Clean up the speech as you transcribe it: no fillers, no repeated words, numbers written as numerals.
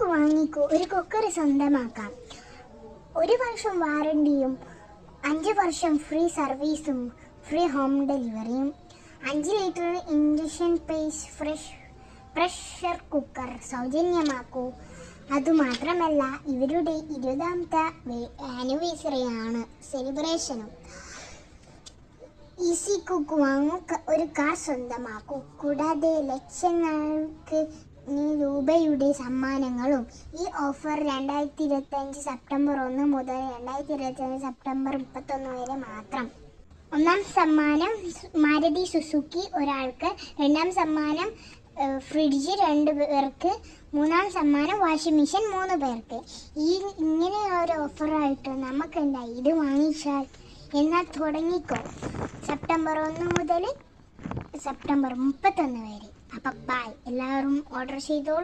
Cook വാങ്ങിക്കൂ, ഒരു cooker സ്വന്തമാക്കാം. 1 വർഷം വാറണ്ടിയും 5 വർഷം ഫ്രീ സർവീസും ഫ്രീ ഹോം ഡെലിവറിയും. 5 ലിറ്റർ ഇൻഡക്ഷൻ പ്രഷർ കുക്കർ സൗജന്യമാക്കൂ. അതുമാത്രമല്ല, ഇവരുടെ 20ാമത്തെ ആനിവേഴ്സറിയാണ് സെലിബ്രേഷനും. ഈസി കുക്ക് വാങ്ങൂ, ഒരു കാർ സ്വന്തമാക്കൂ. കൂടാതെ ലക്ഷങ്ങൾക്ക് രൂപയുടെ സമ്മാനങ്ങളും. ഈ ഓഫർ 2025 സെപ്റ്റംബർ 1 മുതൽ 2025 സെപ്റ്റംബർ 31 വരെ മാത്രം. 1ാം സമ്മാനം മാരുതി സുസുക്കി ഒരാൾക്ക്, 2ാം സമ്മാനം ഫ്രിഡ്ജ് 2 പേർക്ക്, 3ാം സമ്മാനം വാഷിംഗ് മെഷീൻ 3 പേർക്ക്. ഇങ്ങനെ ഒരു ഓഫറായിട്ട് നമുക്കുണ്ട്. ഇത് വാങ്ങിച്ചാൽ എന്നാൽ തുടങ്ങിക്കോ, സെപ്റ്റംബർ 1 മുതൽ സെപ്റ്റംബർ 31 വരെ. അപ്പം ബൈ, എല്ലാവരും ഓർഡർ ചെയ്തോളൂ.